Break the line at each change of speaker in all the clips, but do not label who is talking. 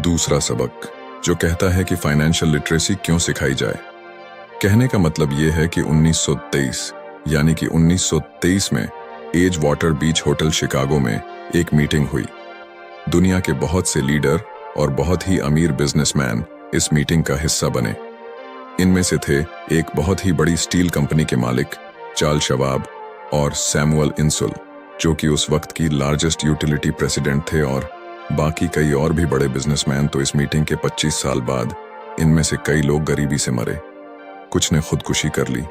दूसरा सबक जो कहता है कि फाइनेंशियल लिटरेसी क्यों सिखाई जाए। कहने का मतलब यह है कि 1923 यानी कि 1923 में एज वाटर बीच होटल शिकागो में एक मीटिंग हुई। दुनिया के बहुत से लीडर और बहुत ही अमीर बिजनेसमैन इस मीटिंग का हिस्सा बने। इनमें से थे एक बहुत ही बड़ी स्टील कंपनी के मालिक चार्ल्स शवाब और सैमुअल इंसुल, जो कि उस वक्त की लार्जेस्ट यूटिलिटी प्रेसिडेंट थे, और बाकी कई और भी बड़े बिजनेसमैन। तो इस मीटिंग के 25 साल बाद इनमें से कई लोग गरीबी से मरे, कुछ ने खुदकुशी कर ली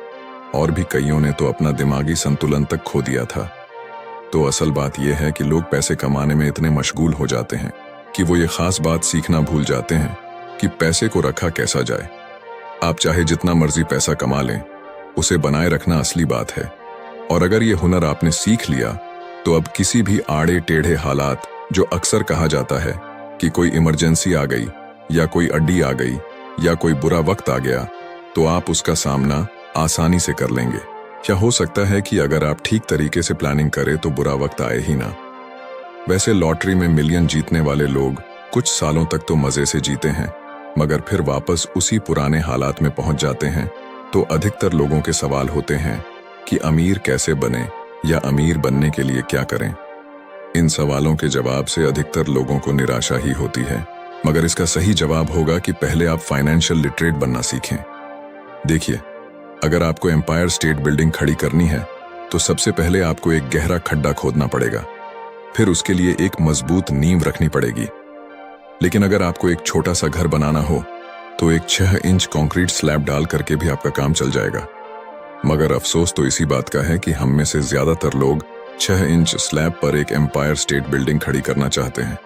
और भी कईयों ने तो अपना दिमागी संतुलन तक खो दिया था। तो असल बात यह है कि लोग पैसे कमाने में इतने मशगूल हो जाते हैं कि वो ये खास बात सीखना भूल जाते हैं कि पैसे को रखा कैसा जाए। आप चाहे जितना मर्जी पैसा कमा लें, उसे बनाए रखना असली बात है। और अगर ये हुनर आपने सीख लिया तो अब किसी भी आड़े टेढ़े हालात, जो अक्सर कहा जाता है कि कोई इमरजेंसी आ गई या कोई अड्डी आ गई या कोई बुरा वक्त आ गया, तो आप उसका सामना आसानी से कर लेंगे। या हो सकता है कि अगर आप ठीक तरीके से प्लानिंग करें तो बुरा वक्त आए ही ना। वैसे लॉटरी में मिलियन जीतने वाले लोग कुछ सालों तक तो मजे से जीते हैं, मगर फिर वापस उसी पुराने हालात में पहुंच जाते हैं। तो अधिकतर लोगों के सवाल होते हैं कि अमीर कैसे बने या अमीर बनने के लिए क्या करें। इन सवालों के जवाब से अधिकतर लोगों को निराशा ही होती है, मगर इसका सही जवाब होगा कि पहले आप फाइनेंशियल लिटरेट बनना सीखें। देखिए, अगर आपको एम्पायर स्टेट बिल्डिंग खड़ी करनी है तो सबसे पहले आपको एक गहरा खड्डा खोदना पड़ेगा, फिर उसके लिए एक मजबूत नींव रखनी पड़ेगी। लेकिन अगर आपको एक छोटा सा घर बनाना हो तो एक 6 इंच कंक्रीट स्लैब डाल करके भी आपका काम चल जाएगा। मगर अफसोस तो इसी बात का है कि हम में से ज्यादातर लोग 6 इंच स्लैब पर एक एम्पायर स्टेट बिल्डिंग खड़ी करना चाहते हैं,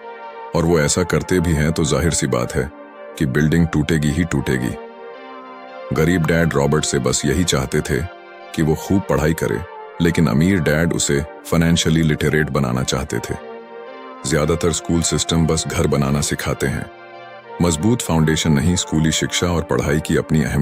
और वो ऐसा करते भी हैं तो जाहिर सी बात है कि बिल्डिंग टूटेगी ही टूटेगी। गरीब डैड रॉबर्ट से बस यही चाहते थे कि वो खूब पढ़ाई करे, लेकिन अमीर डैड उसे फाइनेंशियली लिटरेट बनाना चाहते थे। ज्यादातर स्कूल सिस्टम बस घर बनाना सिखाते हैं, मजबूत फाउंडेशन नहीं। स्कूली शिक्षा और पढ़ाई की अपनी अहमियत